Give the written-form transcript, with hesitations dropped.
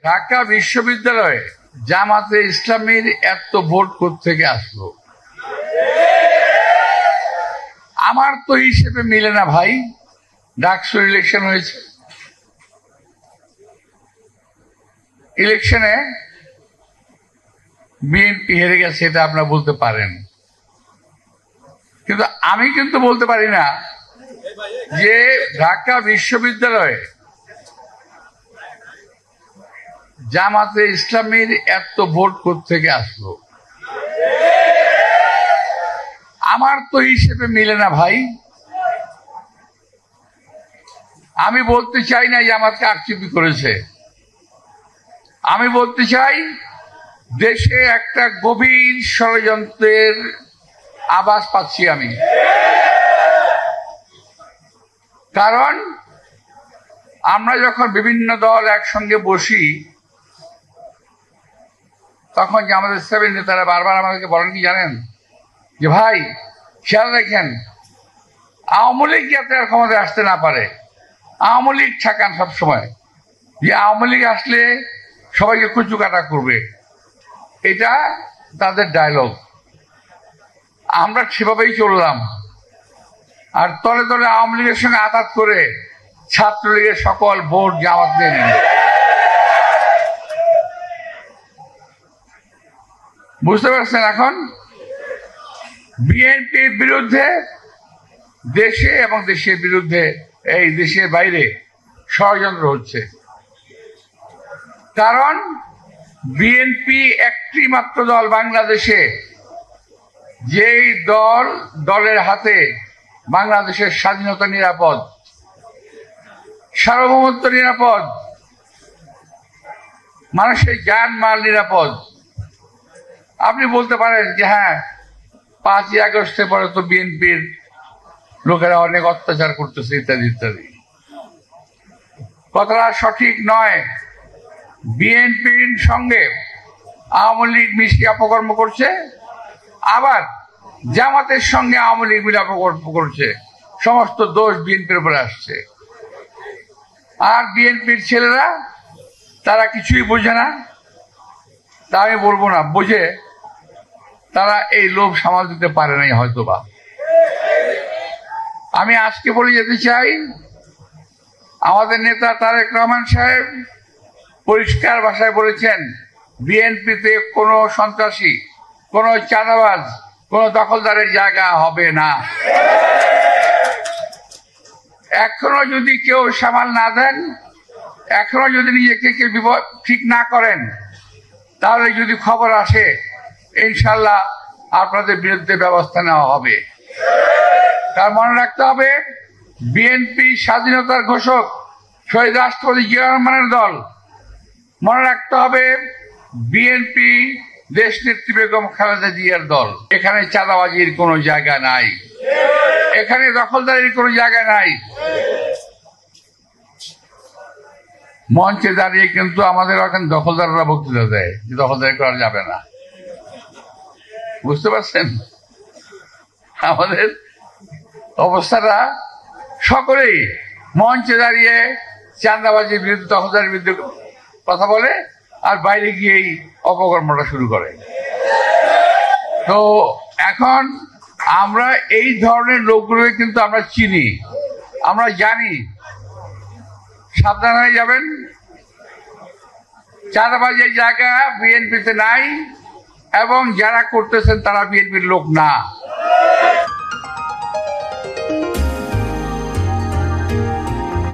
ঢাকা বিশ্ববিদ্যালয়ে জামাতে ইসলামীর এত ভোট কোত্থেকে আসলো? আমার তো হিসেবে মিলে না ভাই। ডাকসুর ইলেকশন হয়েছে, ইলেকশনে বিএনপি হেরে গেছে, এটা আপনারা বলতে পারেন, কিন্তু আমি কিন্তু বলতে পারি না যে ঢাকা বিশ্ববিদ্যালয়ে জামাতে ইসলামীর এত ভোট কোত্থেকে আসলো। আমার তো হিসেবে মিলে না ভাই। আমি বলতে চাই না জামাতকে আক্ষেপই করেছে, আমি বলতে চাই দেশে একটা গভীর ষড়যন্ত্রের আভাস পাচ্ছি আমি। কারণ আমরা যখন বিভিন্ন দল একসঙ্গে বসি তখন যে আমাদের সেভেন নেতারা বারবার আমাদেরকে বলেন কি জানেন, যে ভাই খেয়াল রাখেন আওয়ামী লীগ যাতে আর ক্ষমতায় আসতে না পারে, আওয়ামী লীগ ঠেকান সবসময়, যে আওয়ামী লীগ আসলে সবাইকে কুচু কাটা করবে, এটা তাদের ডায়লগ। আমরা সেভাবেই চললাম, আর তলে তলে আওয়ামী লীগের সঙ্গে আঘাত করে ছাত্রলীগের সকল ভোট জামাত নিয়ে নিল। বুঝতে পারছেন? এখন বিএনপির বিরুদ্ধে দেশে এবং দেশের বিরুদ্ধে এই দেশের বাইরে ষড়যন্ত্র হচ্ছে। কারণ বিএনপি একটি মাত্র দল বাংলাদেশে, যেই দলের হাতে বাংলাদেশের স্বাধীনতা নিরাপদ, সার্বভৌমত্ব নিরাপদ, মানুষের জান মাল নিরাপদ। আপনি বলতে পারেন যে হ্যাঁ 5ই আগস্টের পরে তো বিএনপির লোকেরা অনেক অত্যাচার করতেছে ইত্যাদি ইত্যাদি, কথাটা সঠিক নয়। বিএনপির সঙ্গে আওয়ামী লীগ মিশিয়ে অপকর্ম করছে, আবার জামাতের সঙ্গে আওয়ামী লীগ মিলে অপকর্ম করছে, সমস্ত দোষ বিএনপির উপরে আসছে। আর বিএনপির ছেলেরা তারা কিছুই বোঝে না, তা আমি বলবো না, বোঝে, তারা এই লোভ সামাল দিতে পারে নাই হয়তোবা। আমি আজকে বলে যেতে চাই, আমাদের নেতা তারেক রহমান সাহেব পরিষ্কার ভাষায় বলেছেন বিএনপিতে কোনো সন্ত্রাসী, কোনো চাঁদাবাজ, কোনো দখলদারের জায়গা হবে না। এখনো যদি কেউ সামাল না দেন, এখনো যদি নিজেকে কেউ ঠিক না করেন, তাহলে যদি খবর আসে ইনশাল্লাহ আপনাদের বিরুদ্ধে ব্যবস্থা নেওয়া হবে। তার মনে রাখতে হবে বিএনপি স্বাধীনতার ঘোষক শহীদ রাষ্ট্রপতি জিয়া রহমানের দল। মনে রাখতে হবে বিএনপি দেশ নেত্রী বেগম খালেদা জিয়ার দল। এখানে চাঁদাবাজির কোনো জায়গা নাই, এখানে দখলদারির কোনো জায়গা নাই। মঞ্চে দাঁড়িয়ে কিন্তু আমাদের এখন দখলদাররা বক্তৃতা দেয় যে দখলদারি করা যাবে না। বুঝতে পারছেন আমাদের অবস্থাটা? সকলেই মঞ্চে দাঁড়িয়ে চাঁদাবাজির বিরুদ্ধে, দখলদারির বিরুদ্ধে কথা বলে, আর বাইরে গিয়েই অপকর্মটা শুরু করে। তো এখন আমরা এই ধরনের লোকগুলোকে কিন্তু আমরা চিনি, আমরা জানি। সাবধান হয়ে যাবেন, চাঁদাবাজির জায়গা বিএনপিতে নাই, এবং যারা করতেছেন তারা বিএনপির লোক না।